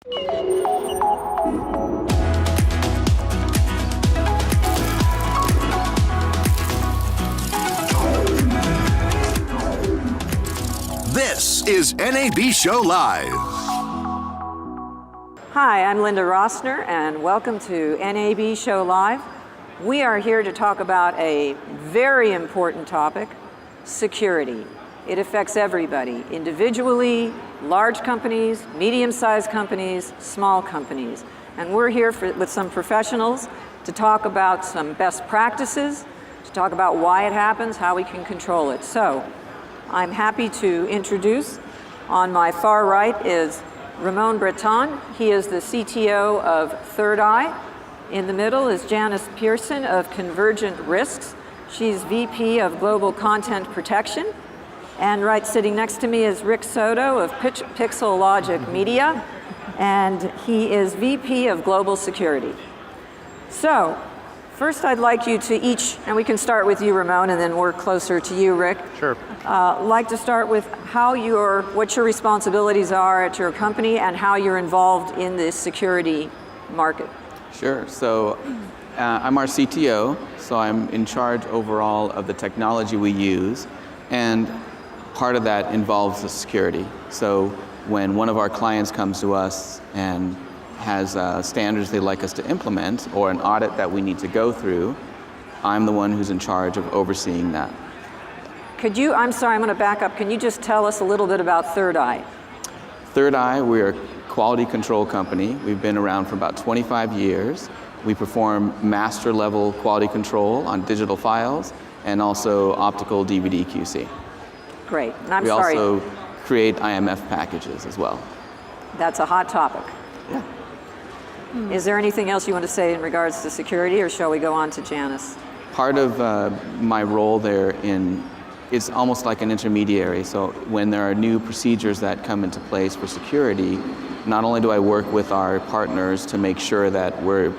This is NAB Show Live. Hi, I'm Linda Rosner, and welcome to NAB Show Live. We are here to talk about a very important topic, security. It affects everybody, individually, large companies, medium-sized companies, small companies. And we're here with some professionals to talk about some best practices, to talk about why it happens, how we can control it. So, I'm happy to introduce, on my far right is Ramon Breton. He is the CTO of Third Eye. In the middle is Janice Pearson of Convergent Risks. She's VP of Global Content Protection. And right sitting next to me is Rick Soto of Pixel Logic Media, and he is VP of Global Security. So, first I'd like you to each, and we can start with you, Ramon, and then work closer to you, Rick. Sure. Like to start with what your responsibilities are at your company and how you're involved in the security market. Sure. So I'm our CTO, so I'm in charge overall of the technology we use, and part of that involves the security. So when one of our clients comes to us and has standards they'd like us to implement or an audit that we need to go through, I'm the one who's in charge of overseeing that. I'm sorry, I'm going to back up. Can you just tell us a little bit about Third Eye? Third Eye, we're a quality control company. We've been around for about 25 years. We perform master level quality control on digital files and also optical DVD QC. Great. And I'm we sorry. We also create IMF packages as well. That's a hot topic. Yeah. Is there anything else you want to say in regards to security, or shall we go on to Janice? Part of my role there it's almost like an intermediary. So when there are new procedures that come into place for security, not only do I work with our partners to make sure that we're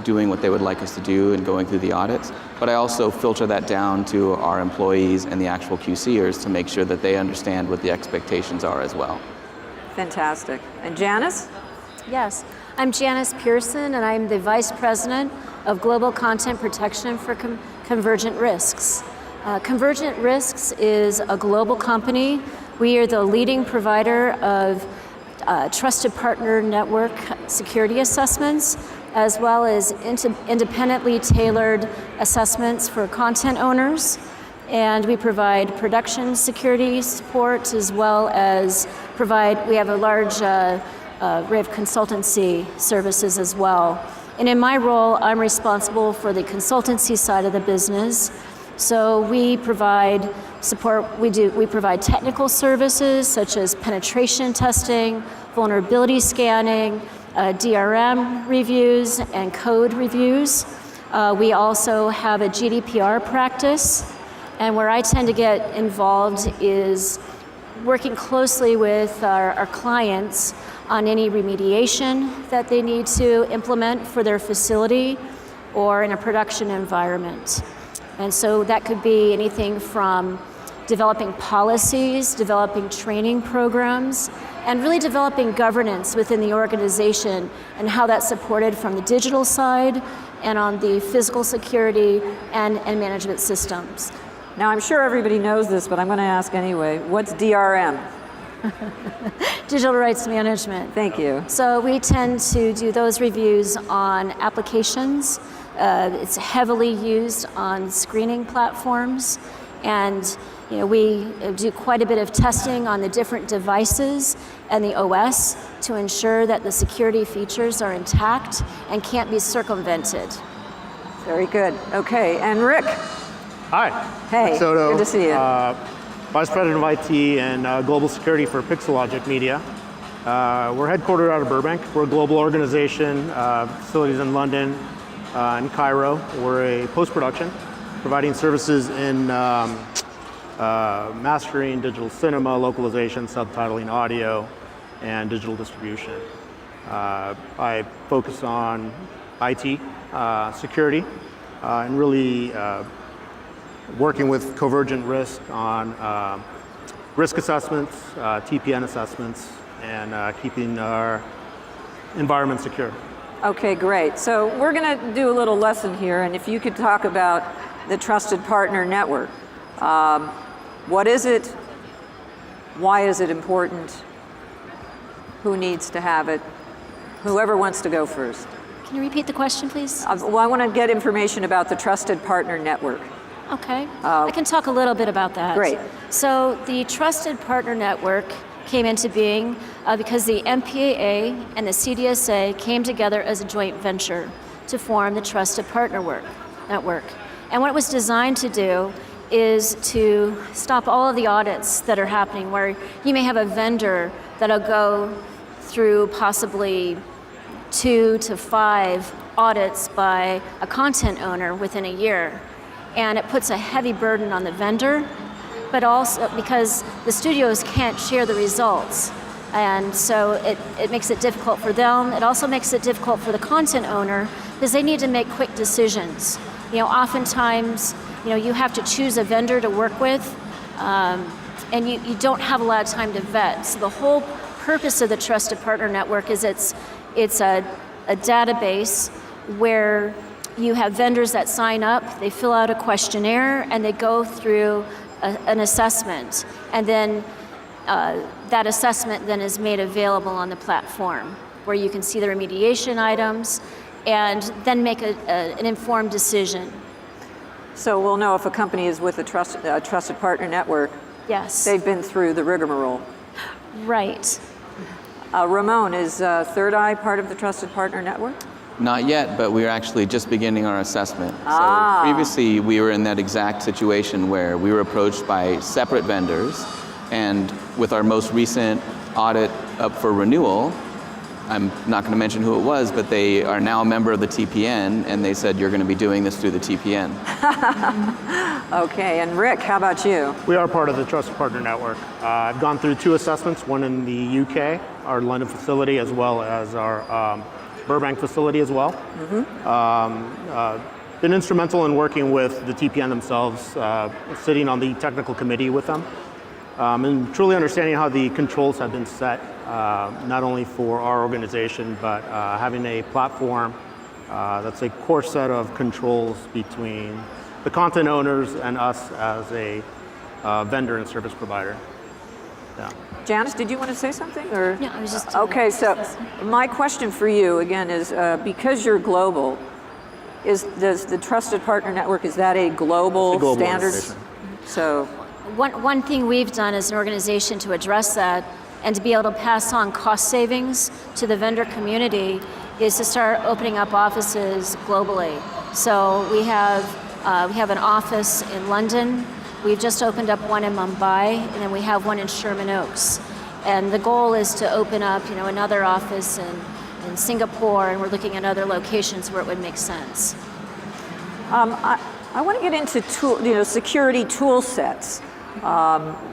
doing what they would like us to do and going through the audits, but I also filter that down to our employees and the actual QCers to make sure that they understand what the expectations are as well. Fantastic. And Janice? Yes, I'm Janice Pearson, and I'm the Vice President of Global Content Protection for Convergent Risks. Convergent Risks is a global company. We are the leading provider of trusted partner network security assessments, as well as independently tailored assessments for content owners. And we provide production security support, as well as we have a large array of consultancy services as well. And in my role, I'm responsible for the consultancy side of the business. So we provide support, we provide technical services such as penetration testing, vulnerability scanning, DRM reviews, and code reviews. We also have a GDPR practice, and where I tend to get involved is working closely with our clients on any remediation that they need to implement for their facility or in a production environment. And so that could be anything from developing policies, developing training programs, and really developing governance within the organization and how that's supported from the digital side and on the physical security and management systems. Now, I'm sure everybody knows this, but I'm going to ask anyway. What's DRM? Digital rights management. Thank you. So we tend to do those reviews on applications. It's heavily used on screening platforms, and we do quite a bit of testing on the different devices and the OS to ensure that the security features are intact and can't be circumvented. Very good. Okay, and Rick. Hi. Hey, Soto, good to see you. Vice President of IT and Global Security for Pixel Logic Media. We're headquartered out of Burbank. We're a global organization, facilities in London and Cairo. We're a post-production, providing services in mastering, digital cinema, localization, subtitling, audio, and digital distribution. I focus on IT, security, and really working with Convergent Risk on risk assessments, TPN assessments, and keeping our environment secure. Okay, great. So we're going to do a little lesson here, and if you could talk about the Trusted Partner Network. What is it? Why is it important? Who needs to have it? Whoever wants to go first. Can you repeat the question, please? Well, I want to get information about the Trusted Partner Network. Okay, I can talk a little bit about that. Great. So the Trusted Partner Network came into being because the MPAA and the CDSA came together as a joint venture to form the Trusted Partner Network. And what it was designed to do is to stop all of the audits that are happening, where you may have a vendor that'll go through possibly 2 to 5 audits by a content owner within a year. And it puts a heavy burden on the vendor, but also because the studios can't share the results. And so it makes it difficult for them. It also makes it difficult for the content owner because they need to make quick decisions. Oftentimes, you have to choose a vendor to work with, and you don't have a lot of time to vet. So the whole purpose of the Trusted Partner Network is it's a database where you have vendors that sign up, they fill out a questionnaire, and they go through an assessment. And then that assessment then is made available on the platform, where you can see the remediation items and then make an informed decision. So we'll know if a company is with a Trusted Partner Network. Yes. They've been through the rigmarole. Right. Ramon, is Third Eye part of the Trusted Partner Network? Not yet, but we're actually just beginning our assessment. So previously, we were in that exact situation where we were approached by separate vendors, and with our most recent audit up for renewal, I'm not going to mention who it was, but they are now a member of the TPN, and they said, you're going to be doing this through the TPN. Okay, and Rick, how about you? We are part of the Trusted Partner Network. I've gone through 2 assessments, one in the UK, our London facility, as well as our Burbank facility as well. Been instrumental in working with the TPN themselves, sitting on the technical committee with them, and truly understanding how the controls have been set, not only for our organization, but having a platform that's a core set of controls between the content owners and us as a vendor and service provider. Yeah. Janice, did you want to say something? Or? No, I was just... Okay, so my question for you, again, is because you're global, does the Trusted Partner Network, is that a global standard? So One thing we've done as an organization to address that and to be able to pass on cost savings to the vendor community is to start opening up offices globally. So we have an office in London. We've just opened up one in Mumbai, and then we have one in Sherman Oaks. And the goal is to open up, another office in Singapore, and we're looking at other locations where it would make sense. I want to get into security tool sets.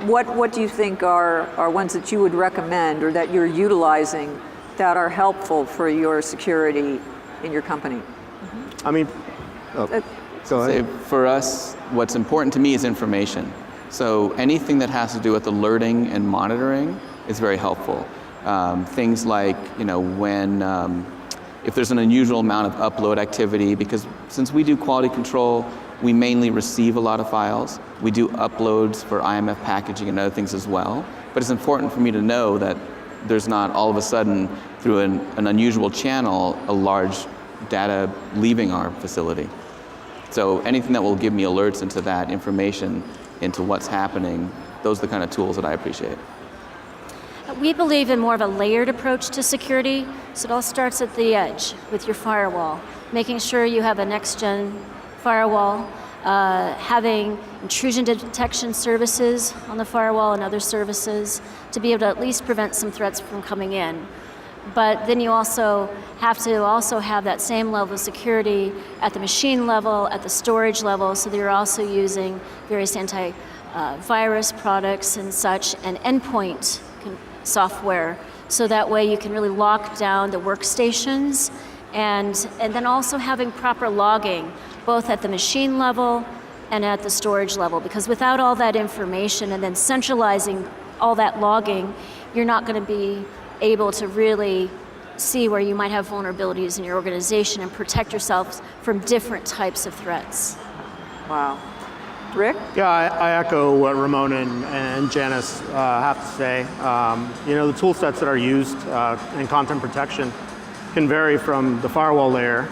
What do you think are ones that you would recommend or that you're utilizing that are helpful for your security in your company? I mean, go ahead. For us, what's important to me is information. So anything that has to do with alerting and monitoring is very helpful. Things like, if there's an unusual amount of upload activity, because since we do quality control, we mainly receive a lot of files. We do uploads for IMF packaging and other things as well. But it's important for me to know that there's not all of a sudden, through an unusual channel, a large data leaving our facility. So anything that will give me alerts into that information, into what's happening, those are the kind of tools that I appreciate. We believe in more of a layered approach to security. So it all starts at the edge with your firewall, making sure you have a next-gen firewall, having intrusion detection services on the firewall and other services to be able to at least prevent some threats from coming in. But then you also have to have that same level of security at the machine level, at the storage level, so that you're also using various anti-virus products and such, and endpoint software, so that way you can really lock down the workstations, and then also having proper logging, both at the machine level and at the storage level, because without all that information and then centralizing all that logging, you're not going to be able to really see where you might have vulnerabilities in your organization and protect yourselves from different types of threats. Wow. Rick? Yeah, I echo what Ramon and Janice have to say. The tool sets that are used in content protection can vary from the firewall layer,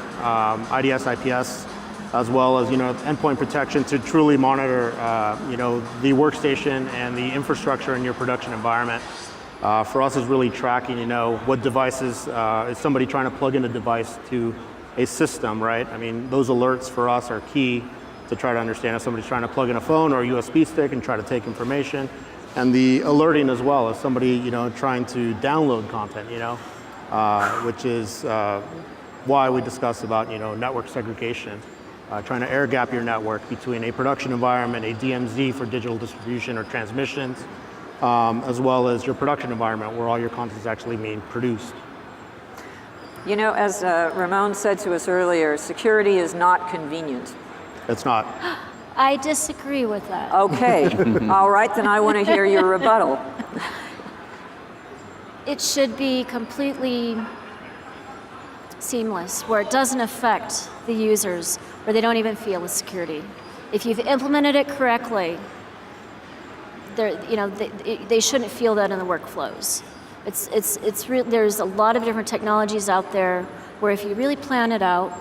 IDS, IPS, as well as endpoint protection to truly monitor the workstation and the infrastructure in your production environment. For us, is really tracking what devices is somebody trying to plug in a device to a system, right? I mean, those alerts for us are key to try to understand if somebody's trying to plug in a phone or a USB stick and try to take information, and the alerting as well as somebody trying to download content, which is why we discuss about network segregation, trying to air gap your network between a production environment, a DMZ for digital distribution or transmissions, as well as your production environment where all your content is actually being produced. As Ramon said to us earlier, security is not convenient. It's not. I disagree with that. Okay, all right, then I want to hear your rebuttal. It should be completely seamless, where it doesn't affect the users, where they don't even feel the security. If you've implemented it correctly, they shouldn't feel that in the workflows. There's a lot of different technologies out there where if you really plan it out,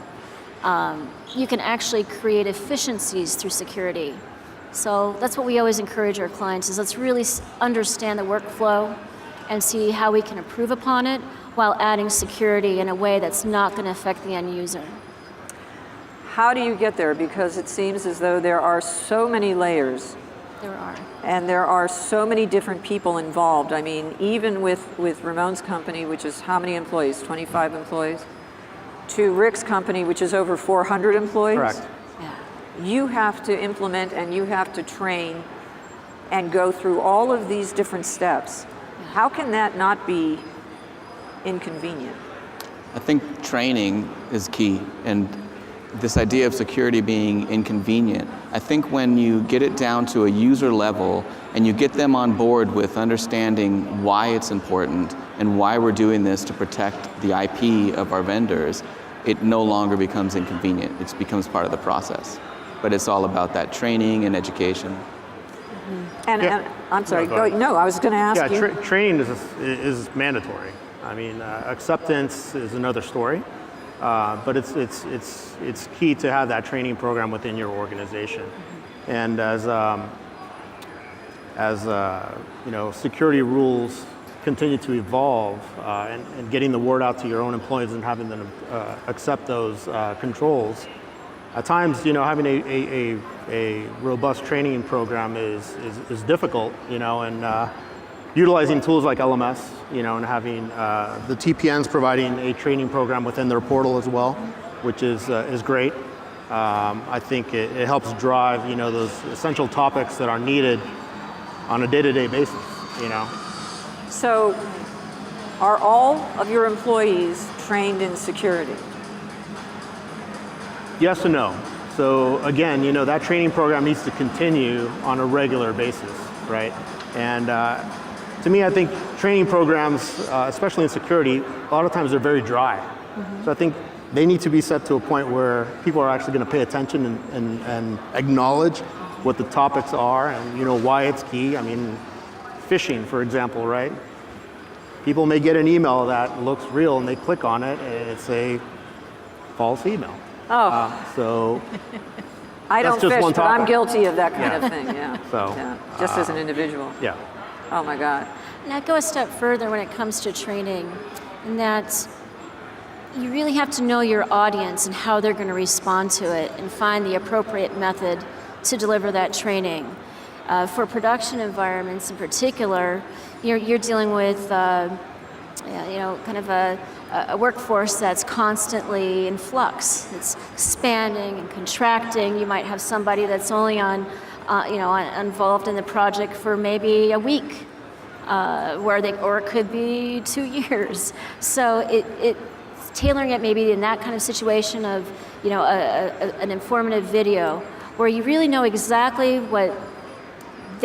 you can actually create efficiencies through security. So that's what we always encourage our clients is let's really understand the workflow and see how we can improve upon it while adding security in a way that's not going to affect the end user. How do you get there? Because it seems as though there are so many layers. There are. And there are so many different people involved. I mean, even with Ramon's company, which is how many employees? 25 employees? To Rick's company, which is over 400 employees? Correct. Yeah. You have to implement and you have to train and go through all of these different steps. How can that not be inconvenient? I think training is key, and this idea of security being inconvenient. I think when you get it down to a user level and you get them on board with understanding why it's important and why we're doing this to protect the IP of our vendors, it no longer becomes inconvenient. It becomes part of the process. But it's all about that training and education. Mm-hmm. And I'm sorry, No, no, I was going to ask you. Training is mandatory. I mean, acceptance is another story. But it's key to have that training program within your organization. And as security rules continue to evolve and getting the word out to your own employees and having them accept those controls, at times having a robust training program is difficult. And utilizing tools like LMS, and having the TPNs providing a training program within their portal as well, which is great. I think it helps drive, those essential topics that are needed on a day-to-day basis, So, are all of your employees trained in security? Yes and no. So again, that training program needs to continue on a regular basis, right? And to me, I think training programs, especially in security, a lot of times they're very dry. Mm-hmm. So I think they need to be set to a point where people are actually going to pay attention and acknowledge what the topics are and why it's key. I mean, phishing, for example, right? People may get an email that looks real and they click on it and it's a false email. Oh. So I don't just fish, one but I'm topic. guilty of that kind of thing, yeah. So, yeah. Just as an individual. Yeah. Oh my God. Now go a step further when it comes to training, in that you really have to know your audience and how they're going to respond to it and find the appropriate method to deliver that training. For production environments in particular, you're dealing with kind of a workforce that's constantly in flux. It's expanding and contracting. You might have somebody that's only involved in the project for maybe a week, or it could be 2 years. So it's tailoring it maybe in that kind of situation of an informative video where you really know exactly what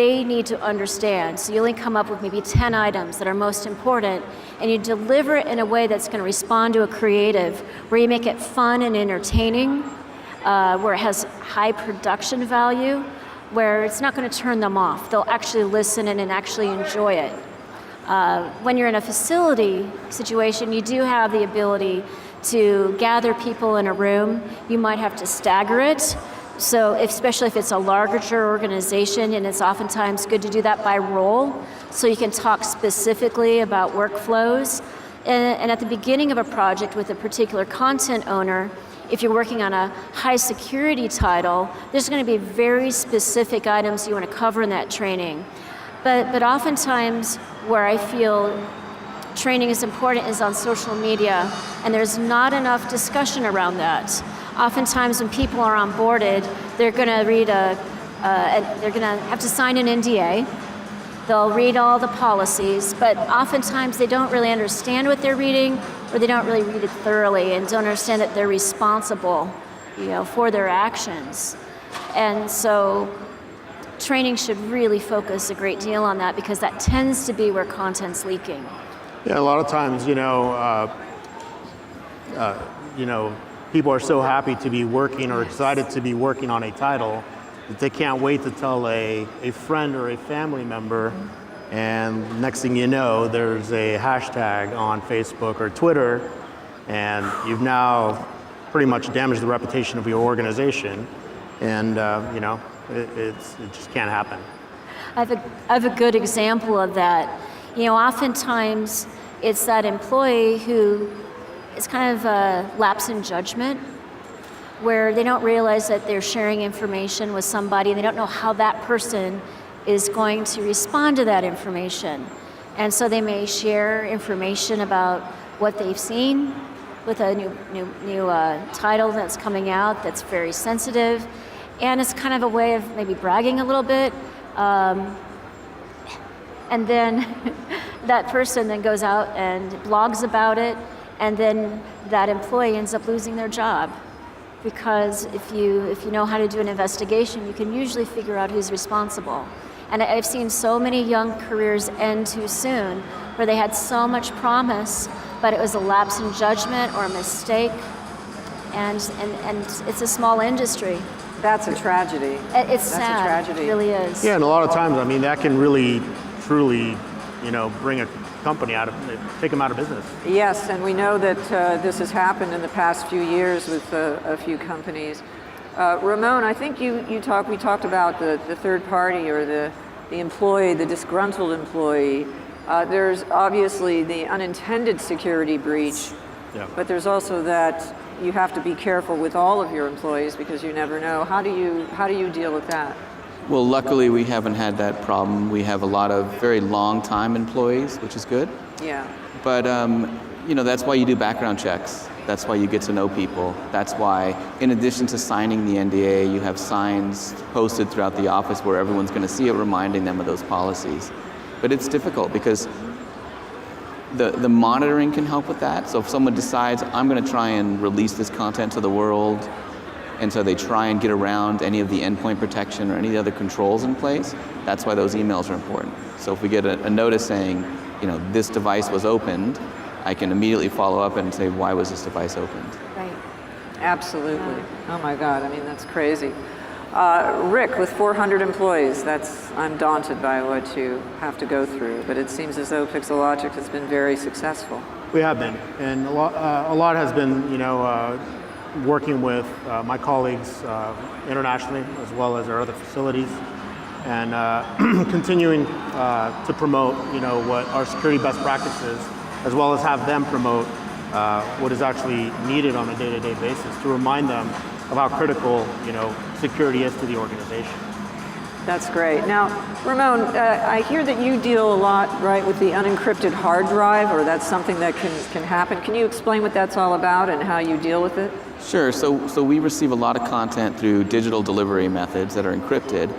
they need to understand. So you only come up with maybe 10 items that are most important, and you deliver it in a way that's going to respond to a creative, where you make it fun and entertaining, where it has high production value, where it's not going to turn them off. They'll actually listen and actually enjoy it. When you're in a facility situation, you do have the ability to gather people in a room. You might have to stagger it. So especially if it's a larger organization, and it's oftentimes good to do that by role, so you can talk specifically about workflows. And at the beginning of a project with a particular content owner, if you're working on a high security title, there's going to be very specific items you want to cover in that training. But oftentimes where I feel training is important is on social media, and there's not enough discussion around that. Oftentimes when people are onboarded, they're going to read they're going to have to sign an NDA. They'll read all the policies, but oftentimes they don't really understand what they're reading, or they don't really read it thoroughly and don't understand that they're responsible, for their actions. And so training should really focus a great deal on that, because that tends to be where content's leaking. Yeah, a lot of times, people are so happy to be working or excited to be working on a title that they can't wait to tell a friend or a family member, and next thing you know, there's a hashtag on Facebook or Twitter, and you've now pretty much damaged the reputation of your organization, and it just can't happen. I have a good example of that. Oftentimes it's that employee who is kind of a lapse in judgment, where they don't realize that they're sharing information with somebody, and they don't know how that person is going to respond to that information. And so they may share information about what they've seen with a new title that's coming out that's very sensitive, and it's kind of a way of maybe bragging a little bit. And then that person then goes out and blogs about it, and then that employee ends up losing their job. Because if you know how to do an investigation, you can usually figure out who's responsible. And I've seen so many young careers end too soon, where they had so much promise, but it was a lapse in judgment or a mistake, and it's a small industry. That's a tragedy. It's sad. That's a tragedy. It really is. Yeah, and a lot of times, that can really, truly, bring a company take them out of business. Yes, and we know that this has happened in the past few years with a few companies. Ramon, I think we talked about the third party, or the employee, the disgruntled employee. There's obviously the unintended security breach, but there's also that you have to be careful with all of your employees, because you never know. How do you deal with that? Well, luckily we haven't had that problem. We have a lot of very long-time employees, which is good. Yeah. But that's why you do background checks. That's why you get to know people. That's why, in addition to signing the NDA, you have signs posted throughout the office where everyone's going to see it, reminding them of those policies. But it's difficult because the monitoring can help with that. So if someone decides, I'm going to try and release this content to the world, and so they try and get around any of the endpoint protection or any of the other controls in place, that's why those emails are important. So if we get a notice saying, this device was opened, I can immediately follow up and say, why was this device opened? Right. Absolutely. Oh my God, that's crazy. Rick, with 400 employees, I'm daunted by what you have to go through, but it seems as though Pixelogic has been very successful. We have been, and a lot has been, working with my colleagues internationally, as well as our other facilities, and continuing to promote, what our security best practices, as well as have them promote what is actually needed on a day-to-day basis to remind them of how critical, security is to the organization. That's great. Now, Ramon, I hear that you deal a lot, right, with the unencrypted hard drive, or that's something that can happen. Can you explain what that's all about and how you deal with it? Sure. So we receive a lot of content through digital delivery methods that are encrypted,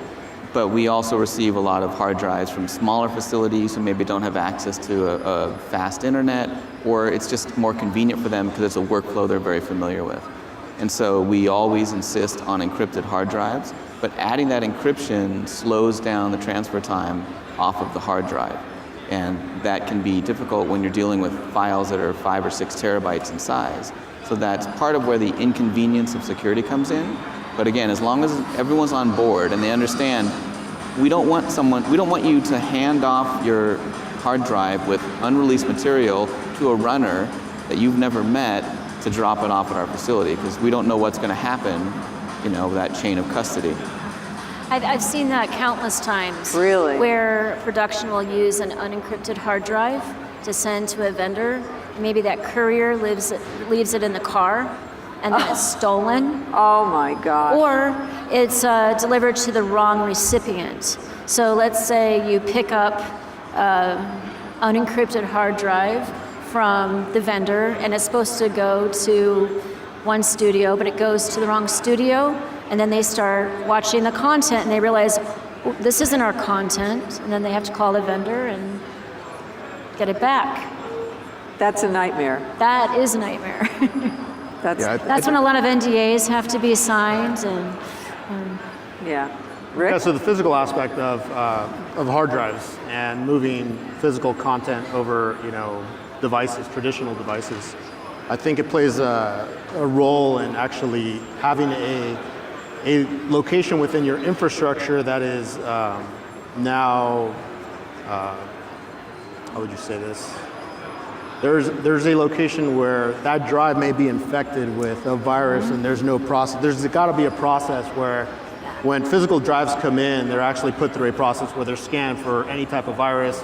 but we also receive a lot of hard drives from smaller facilities who maybe don't have access to a fast internet, or it's just more convenient for them because it's a workflow they're very familiar with. And so we always insist on encrypted hard drives, but adding that encryption slows down the transfer time off of the hard drive. And that can be difficult when you're dealing with files that are 5 or 6 terabytes in size. So that's part of where the inconvenience of security comes in. But again, as long as everyone's on board and they understand, we don't want you to hand off your hard drive with unreleased material to a runner that you've never met to drop it off at our facility, because we don't know what's going to happen, that chain of custody. I've seen that countless times. Really? Where production will use an unencrypted hard drive to send to a vendor. Maybe that courier leaves it in the car, and then it's stolen. Oh my God. Or it's delivered to the wrong recipient. So let's say you pick up unencrypted hard drive from the vendor, and it's supposed to go to one studio, but it goes to the wrong studio, and then they start watching the content, and they realize, oh, this isn't our content, and then they have to call the vendor and get it back. That's a nightmare. That is a nightmare. That's when a lot of NDAs have to be signed, and yeah. Rick? Yeah, so the physical aspect of hard drives and moving physical content over, devices, traditional devices, I think it plays a role in actually having a location within your infrastructure that is now, how would you say this? There's a location where that drive may be infected with a virus, and there's no process. There's got to be a process where when physical drives come in, they're actually put through a process where they're scanned for any type of virus.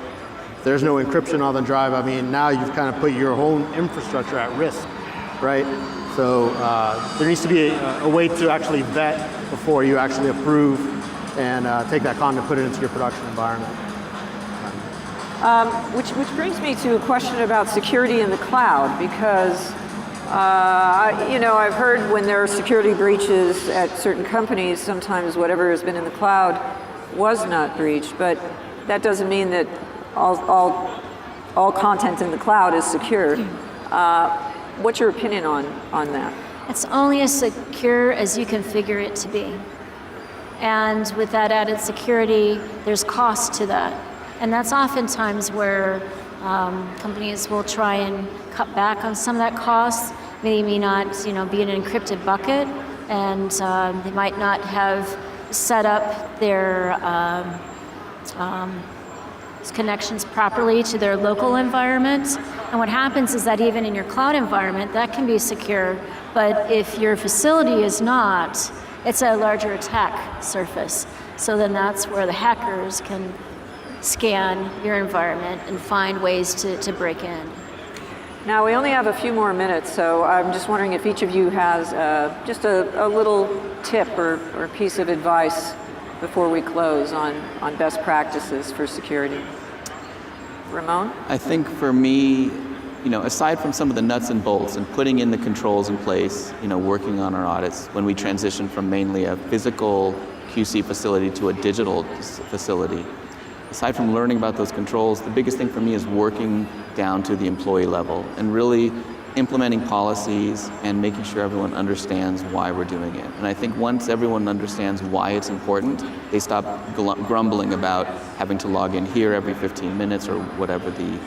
There's no encryption on the drive. I mean, now you've kind of put your whole infrastructure at risk, right? So there needs to be a way to actually vet before you actually approve and take that content and put it into your production environment. Which brings me to a question about security in the cloud, because I've heard when there are security breaches at certain companies, sometimes whatever has been in the cloud was not breached, but that doesn't mean that all content in the cloud is secure. What's your opinion on that? it's only as secure as you configure it to be. And with that added security, there's cost to that. And that's oftentimes where companies will try and cut back on some of that cost. They may not, be an encrypted bucket, and they might not have set up their connections properly to their local environment. And what happens is that even in your cloud environment, that can be secure, but if your facility is not, it's a larger attack surface. So then that's where the hackers can scan your environment and find ways to break in. Now we only have a few more minutes, so I'm just wondering if each of you has just a little tip or piece of advice before we close on best practices for security. Ramon? I think for me, aside from some of the nuts and bolts and putting in the controls in place, working on our audits, when we transition from mainly a physical QC facility to a digital facility, aside from learning about those controls, the biggest thing for me is working down to the employee level and really implementing policies and making sure everyone understands why we're doing it. And I think once everyone understands why it's important, they stop grumbling about having to log in here every 15 minutes or whatever the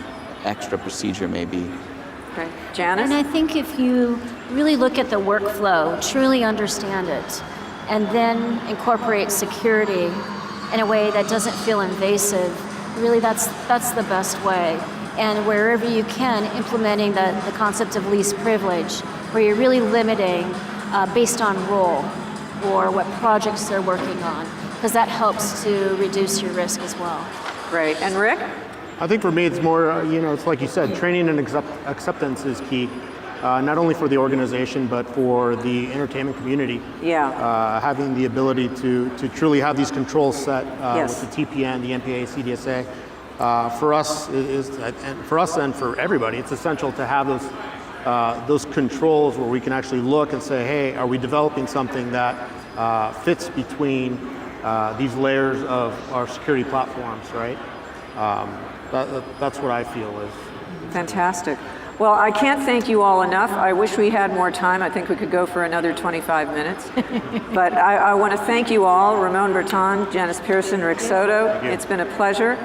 extra procedure may be. Okay. Janice? And I think if you really look at the workflow, truly understand it, and then incorporate security in a way that doesn't feel invasive, really that's the best way. And wherever you can, implementing the concept of least privilege, where you're really limiting based on role or what projects they're working on, because that helps to reduce your risk as well. Great. And Rick? I think for me it's more, it's like you said, training and acceptance is key, not only for the organization, but for the entertainment community. Yeah. Having the ability to truly have these controls set Yes. with the TPN, the NPA, CDSA. For us and for everybody, it's essential to have those controls where we can actually look and say, hey, are we developing something that fits between these layers of our security platforms, right? That's what I feel is. Fantastic. Well, I can't thank you all enough. I wish we had more time. I think we could go for another 25 minutes. But I want to thank you all, Ramon, Breton, Janice, Pearson, Rick Soto. It's been a pleasure.